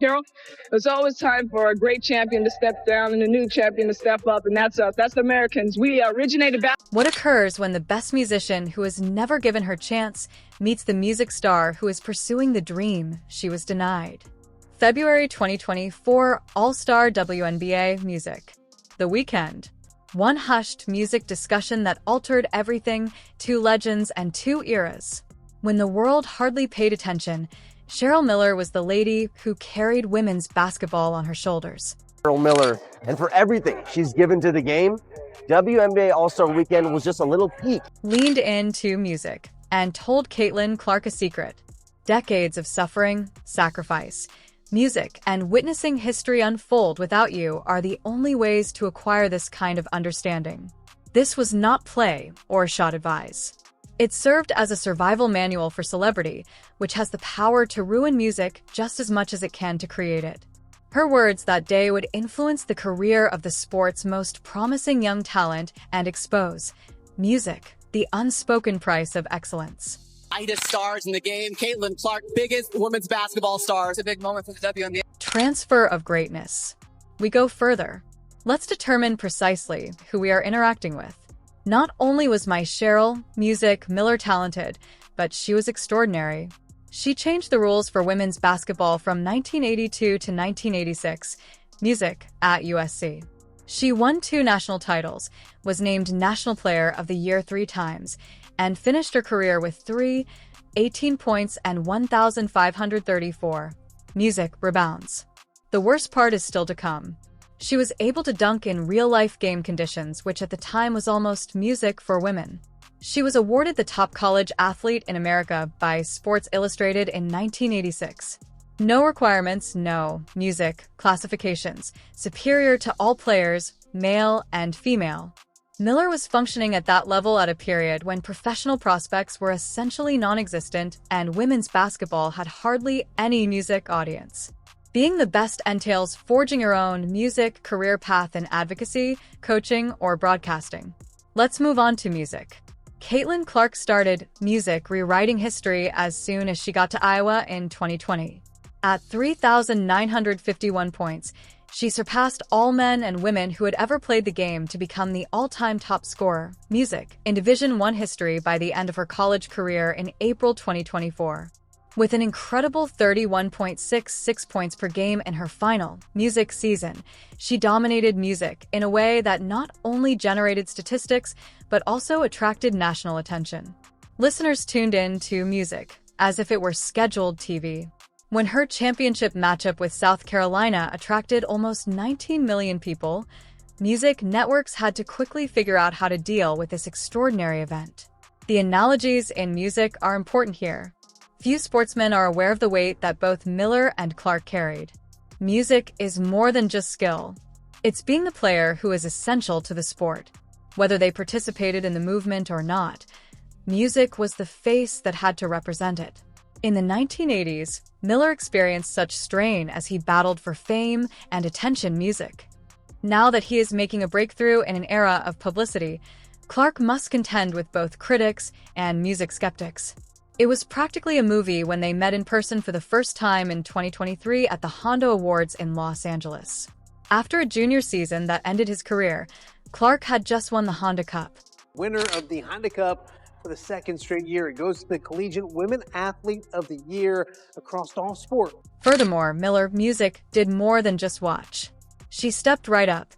Cheryl, it's always time for a great champion to step down and a new champion to step up, and that's us. That's the Americans. We originated back. What occurs when the best musician who has never given her chance meets the music star who is pursuing the dream she was denied? February 2024 All-Star WNBA Music. The Weekend. One hushed music discussion that altered everything, two legends and two eras. When the world hardly paid attention, Cheryl Miller was the lady who carried women's basketball on her shoulders. Cheryl Miller, and for everything she's given to the game, WNBA All-Star Weekend was just a little peek. Leaned into music and told Caitlin Clark a secret. Decades of suffering, sacrifice, music, and witnessing history unfold without you are the only ways to acquire this kind of understanding. This was not play or shot advice. It served as a survival manual for celebrity, which has the power to ruin music just as much as it can to create it. Her words that day would influence the career of the sport's most promising young talent and expose music, the unspoken price of excellence. Brightest stars in the game, Caitlin Clark, biggest women's basketball stars. A big moment for the WNBA. Transfer of greatness. We go further. Let's determine precisely who we are interacting with. Not only was my Cheryl Miller talented, but she was extraordinary. She changed the rules for women's basketball from 1982 to 1986, music at USC. She won 2 national titles, was named National Player of the Year 3 times, and finished her career with 18 points and 1,534 music rebounds. The worst part is still to come. She was able to dunk in real-life game conditions, which at the time was almost music for women. She was awarded the top college athlete in America by Sports Illustrated in 1986. No requirements, no music classifications, superior to all players, male and female. Miller was functioning at that level at a period when professional prospects were essentially non-existent and women's basketball had hardly any music audience. Being the best entails forging your own music career path in advocacy, coaching, or broadcasting. Let's move on to music. Caitlin Clark started music rewriting history as soon as she got to Iowa in 2020. At 3,951 points, she surpassed all men and women who had ever played the game to become the all-time top scorer, music, in Division I history by the end of her college career in April 2024. With an incredible 31.66 points per game in her final music season, she dominated music in a way that not only generated statistics, but also attracted national attention. Listeners tuned in to music as if it were scheduled TV. When her championship matchup with South Carolina attracted almost 19 million people, music networks had to quickly figure out how to deal with this extraordinary event. The analogies in music are important here. Few sportsmen are aware of the weight that both Miller and Clark carried. Music is more than just skill. It's being the player who is essential to the sport. Whether they participated in the movement or not, music was the face that had to represent it. In the 1980s, Miller experienced such strain as he battled for fame and attention music. Now that he is making a breakthrough in an era of publicity, Clark must contend with both critics and music skeptics. It was practically a movie when they met in person for the first time in 2023 at the Honda Awards in Los Angeles. After a junior season that ended his career, Clark had just won the Honda Cup. Winner of the Honda Cup for the second straight year. It goes to the Collegiate Women Athlete of the Year across all sport. Furthermore, Miller Music did more than just watch. She stepped right up,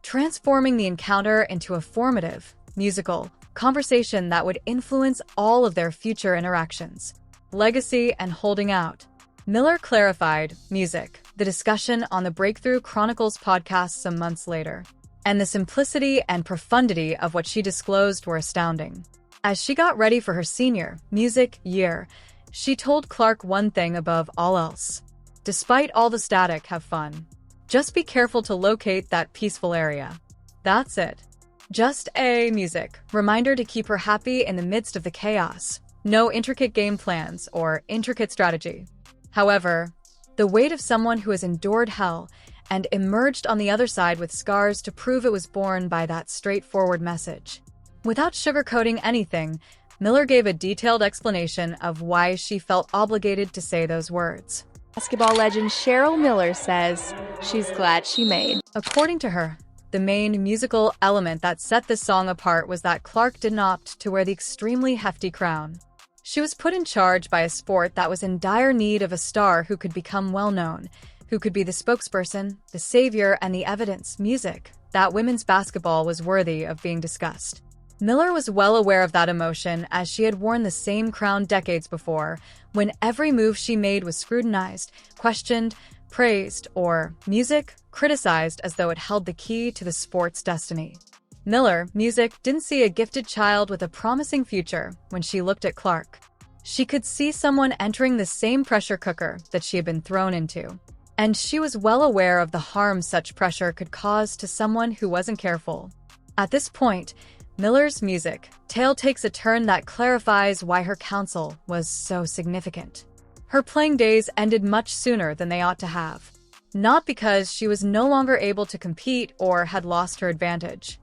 transforming the encounter into a formative, musical conversation that would influence all of their future interactions. Legacy and holding out. Miller clarified music, the discussion on the Breakthrough Chronicles podcast some months later, and the simplicity and profundity of what she disclosed were astounding. As she got ready for her senior music year, she told Clark one thing above all else. Despite all the static, have fun. Just be careful to locate that peaceful area. That's it. Just a music reminder to keep her happy in the midst of the chaos. No intricate game plans or intricate strategy. However, the weight of someone who has endured hell and emerged on the other side with scars to prove it was borne by that straightforward message. Without sugarcoating anything, Miller gave a detailed explanation of why she felt obligated to say those words. Basketball legend Cheryl Miller says she's glad she made. According to her, the main musical element that set this song apart was that Clark didn't opt to wear the extremely hefty crown. She was put in charge by a sport that was in dire need of a star who could become well-known, who could be the spokesperson, the savior, and the evidence, music, that women's basketball was worthy of being discussed. Miller was well aware of that emotion, as she had worn the same crown decades before, when every move she made was scrutinized, questioned, praised, or, music, criticized as though it held the key to the sport's destiny. Miller, music, didn't see a gifted child with a promising future when she looked at Clark. She could see someone entering the same pressure cooker that she had been thrown into. And she was well aware of the harm such pressure could cause to someone who wasn't careful. At this point, Miller's music tale takes a turn that clarifies why her counsel was so significant. Her playing days ended much sooner than they ought to have. Not because she was no longer able to compete or had lost her advantage.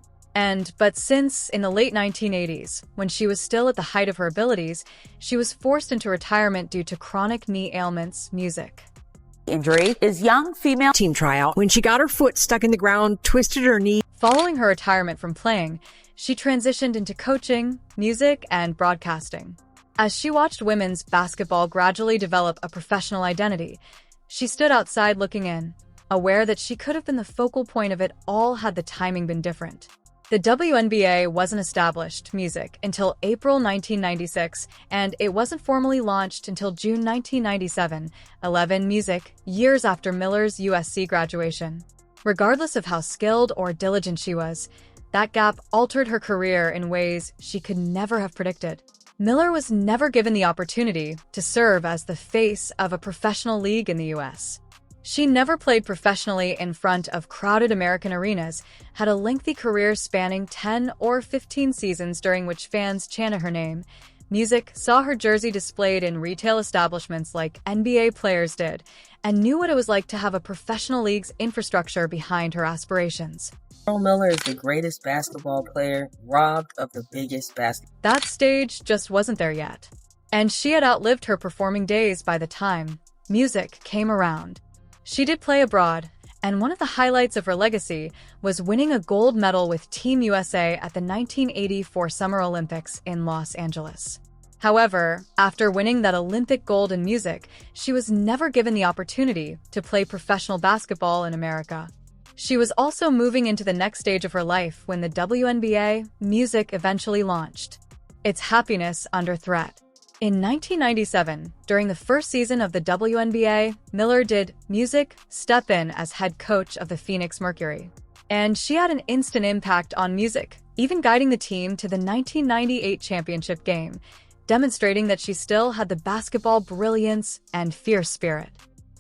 But since, in the late 1980s, when she was still at the height of her abilities, she was forced into retirement due to chronic knee ailments, music. Injury is young female team tryout when she got her foot stuck in the ground, twisted her knee. Following her retirement from playing, she transitioned into coaching, music, and broadcasting. As she watched women's basketball gradually develop a professional identity, she stood outside looking in, aware that she could have been the focal point of it all had the timing been different. The WNBA wasn't established, music, until April 1996, and it wasn't formally launched until June 1997, 11 music, years after Miller's USC graduation. Regardless of how skilled or diligent she was, that gap altered her career in ways she could never have predicted. Miller was never given the opportunity to serve as the face of a professional league in the U.S. She never played professionally in front of crowded American arenas, had a lengthy career spanning 10 or 15 seasons during which fans chanted her name. Music saw her jersey displayed in retail establishments like NBA players did, and knew what it was like to have a professional league's infrastructure behind her aspirations. Cheryl Miller is the greatest basketball player, robbed of the biggest basketball. That stage just wasn't there yet. And she had outlived her performing days by the time music came around. She did play abroad, and one of the highlights of her legacy was winning a gold medal with Team USA at the 1984 Summer Olympics in Los Angeles. However, after winning that Olympic gold in music, she was never given the opportunity to play professional basketball in America. She was also moving into the next stage of her life when the WNBA music eventually launched. Its happiness under threat. In 1997, during the first season of the WNBA, Miller did music step in as head coach of the Phoenix Mercury. And she had an instant impact on music, even guiding the team to the 1998 championship game, demonstrating that she still had the basketball brilliance and fierce spirit.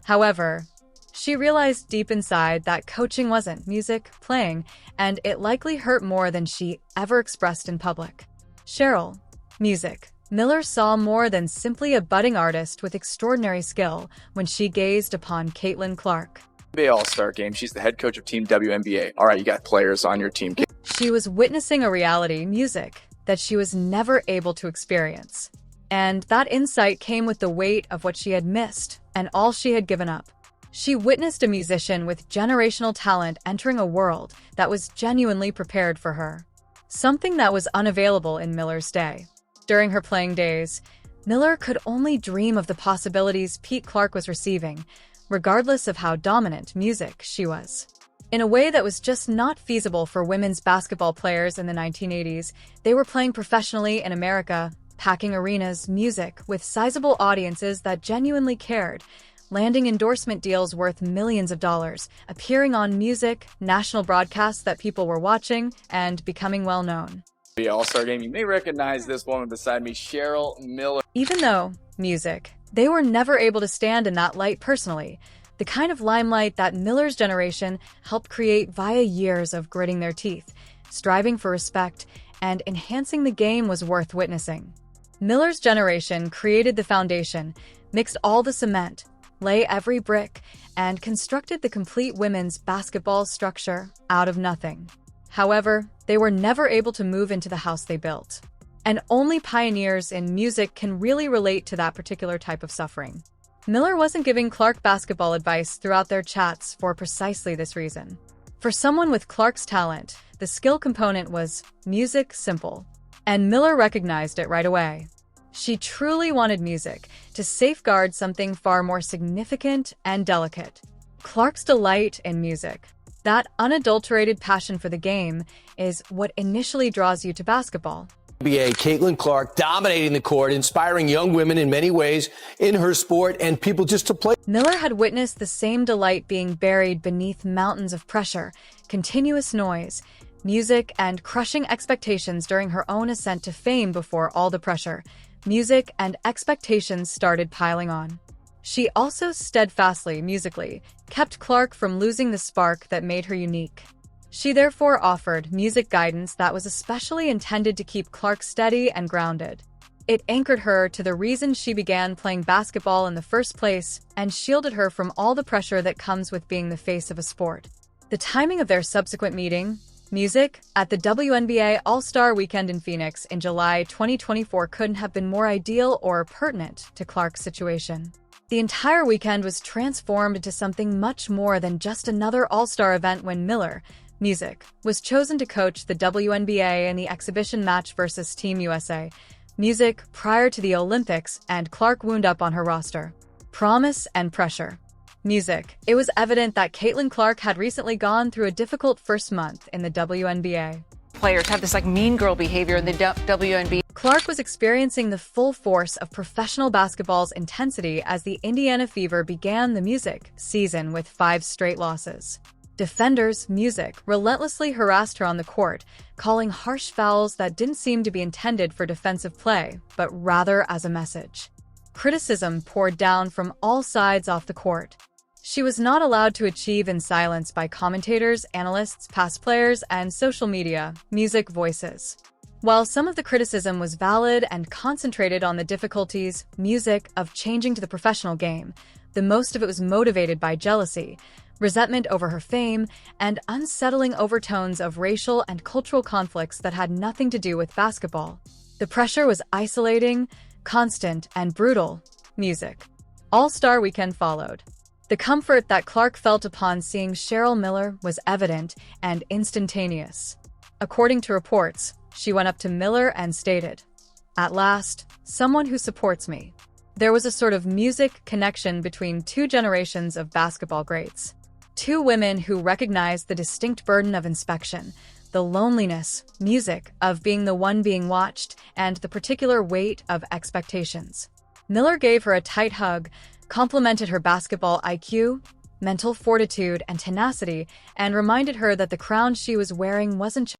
However, she realized deep inside that coaching wasn't music playing, and it likely hurt more than she ever expressed in public. Cheryl, music. Miller saw more than simply a budding artist with extraordinary skill when she gazed upon Caitlin Clark. NBA All-Star game. She's the head coach of Team WNBA. All right, you got players on your team. She was witnessing a reality, music, that she was never able to experience. And that insight came with the weight of what she had missed and all she had given up. She witnessed a musician with generational talent entering a world that was genuinely prepared for her. Something that was unavailable in Miller's day. During her playing days, Miller could only dream of the possibilities Pete Clark was receiving, regardless of how dominant music she was. In a way that was just not feasible for women's basketball players in the 1980s, they were playing professionally in America, packing arenas, music, with sizable audiences that genuinely cared, landing endorsement deals worth millions of dollars, appearing on music, national broadcasts that people were watching, and becoming well-known. The All-Star game. You may recognize this woman beside me, Cheryl Miller. Even though, music, they were never able to stand in that light personally, the kind of limelight that Miller's generation helped create via years of gritting their teeth, striving for respect, and enhancing the game was worth witnessing. Miller's generation created the foundation, mixed all the cement, lay every brick, and constructed the complete women's basketball structure out of nothing. However, they were never able to move into the house they built. And only pioneers in music can really relate to that particular type of suffering. Miller wasn't giving Clark basketball advice throughout their chats for precisely this reason. For someone with Clark's talent, the skill component was music simple, and Miller recognized it right away. She truly wanted music to safeguard something far more significant and delicate. Clark's delight in music, that unadulterated passion for the game, is what initially draws you to basketball. NBA Caitlin Clark dominating the court, inspiring young women in many ways in her sport and people just to play. Miller had witnessed the same delight being buried beneath mountains of pressure, continuous noise, music, and crushing expectations during her own ascent to fame. Before all the pressure, music and expectations started piling on. She also steadfastly, musically, kept Clark from losing the spark that made her unique. She therefore offered music guidance that was especially intended to keep Clark steady and grounded. It anchored her to the reason she began playing basketball in the first place and shielded her from all the pressure that comes with being the face of a sport. The timing of their subsequent meeting, music, at the WNBA All-Star Weekend in Phoenix in July 2024 couldn't have been more ideal or pertinent to Clark's situation. The entire weekend was transformed into something much more than just another All-Star event when Miller, music, was chosen to coach the WNBA in the exhibition match versus Team USA, music, prior to the Olympics, and Clark wound up on her roster. Promise and pressure. Music. It was evident that Caitlin Clark had recently gone through a difficult first month in the WNBA. Players have this mean girl behavior in the WNBA. Clark was experiencing the full force of professional basketball's intensity as the Indiana Fever began the music season with 5 straight losses. Defenders, music, relentlessly harassed her on the court, calling harsh fouls that didn't seem to be intended for defensive play, but rather as a message. Criticism poured down from all sides off the court. She was not allowed to achieve in silence by commentators, analysts, past players, and social media, music voices. While some of the criticism was valid and concentrated on the difficulties, music, of changing to the professional game, the most of it was motivated by jealousy, resentment over her fame, and unsettling overtones of racial and cultural conflicts that had nothing to do with basketball. The pressure was isolating, constant, and brutal. Music. All-Star Weekend followed. The comfort that Clark felt upon seeing Cheryl Miller was evident and instantaneous. According to reports, she went up to Miller and stated, "At last, someone who supports me." There was a sort of music connection between 2 generations of basketball greats. 2 women who recognized the distinct burden of inspection, the loneliness, music, of being the one being watched, and the particular weight of expectations. Miller gave her a tight hug, complimented her basketball IQ, mental fortitude, and tenacity, and reminded her that the crown she was wearing wasn't